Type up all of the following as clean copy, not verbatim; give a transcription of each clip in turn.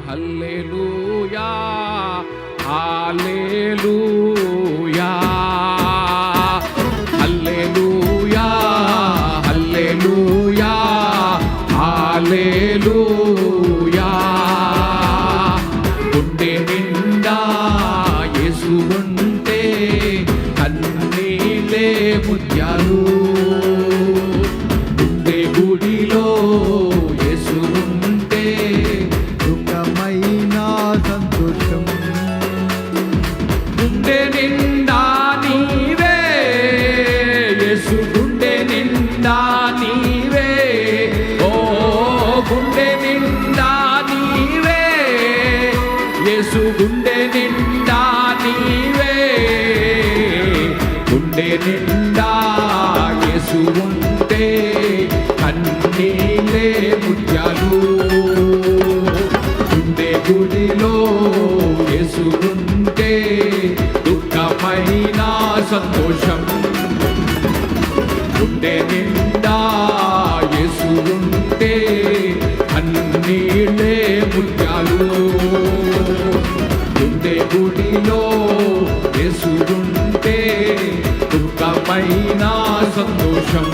హల్లెలూయా హల్లెలూయా హల్లెలూయా హల్లెలూయా హల్లెలూయా గుండె నిండా యేసు ఉంటే కన్నీలే ముత్యాలు గుండె గుడిలో యేసు ఉంటే సుఖమైన సంతోషం గుండె నిండా నీవే యేసు గుండె నిండా నీవే ఓ గుండె నిండా నీవే యేసు గుండె నిండా నీవే గుండె నిండా యేసు ఉంటే కన్నీలే ముత్యాలు గుండె గుడిలో యేసు ఉంటే దుఃఖమైన సంతోషం గుండె నిండా యేసు ఉంటే కన్నీలే ముత్యాలు గుండె గుడిలో యేసు ఉంటే దుఃఖమైన సంతోషం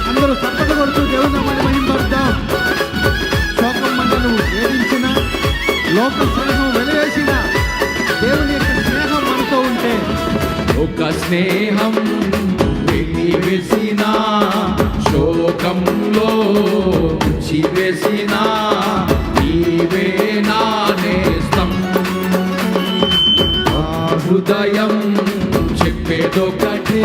అందరూ చప్పట్లు కొడుతూ దేవుని నామాన్ని మహిమపరుద్దాం. శోకం మంటలు వేధించిన, లోక స్నేహం వెలివేసిన దేవుని యొక్క స్నేహం మనతో ఉంటే ఒక స్నేహం వెలివేసిన శోకంలో చివేసిన నీవే నా నేస్తం ఆ హృదయం చెప్పేదొకటే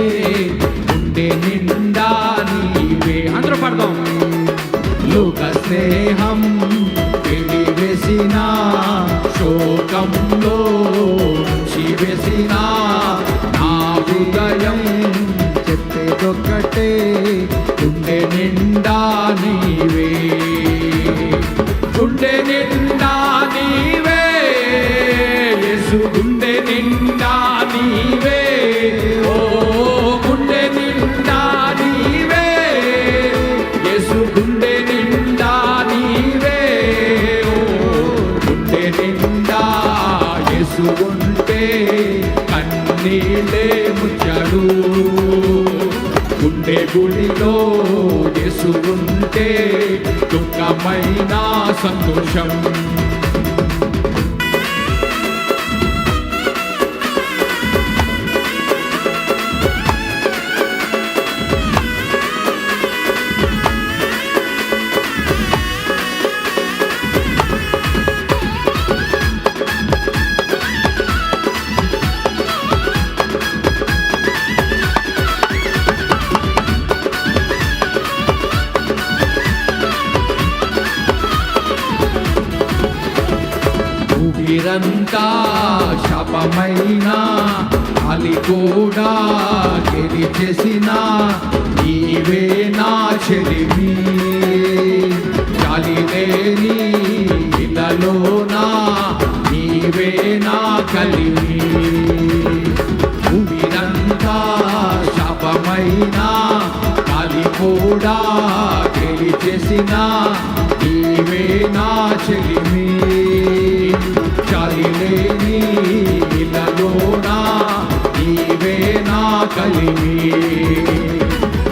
గుండె నిండా నీవే అందరూ పడదాం లోక స్నేహం వెలివేసిన శోకంలో చివేసిన నా హృదయం చెప్పేదొక్కటే గుండె నిండా నీవే గుండె నిండా నీవే యేసు గుండె నిండా నీవే ఓ గుండె నిండా నీవే యేసు గుండె నిండా నీవే ఓ గుండె నిండా యేసు ఉంటే కన్నీలే ముత్యాలు గుండె గుడిలో యేసు ఉంటే దుఃఖమైన సంతోషం ఊపిరంతా శాపమైన అలి కూడా గెలిచేసిన నీవే నా చెలిమి జాలి లేని ఇళ్ళలోనా నీవే నా కలిమి ఊపిరంతా శాపమైన అలి కూడా గెలిచేసిన నీవే నా చెలిమి చాలిలేని ఇళ్ళలోనా నీవే నా కలిమి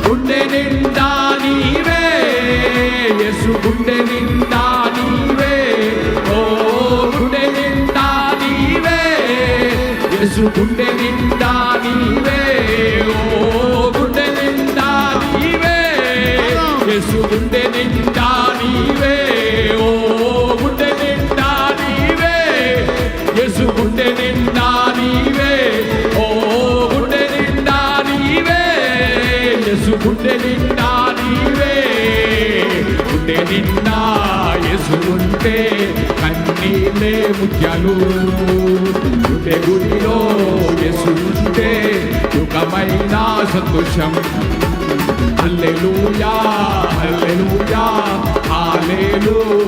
గుండె నిండా నీవే యేసు గుండె నిండా నీవే ఓ గుండె నిండా నీవే యేసు గుండె నిండా నీవే ఓ గుండె నిండా నీవే యేసు గుండె నిండా నీవే ఓ గుండె నిండా నీవే యేసు గుండె నిండా నీవే ఓ గుండె నిండా నీవే యేసు గుండె నిండా నీవే గుండె నిండా యేసు ఉంటే కన్నీలే ముత్యాలు గుండె గుడిలో యేసు ఉంటే దుఃఖమైన సంతోషం హల్లెలూయా హల్లెలూయా హల్లెలూయా నీవు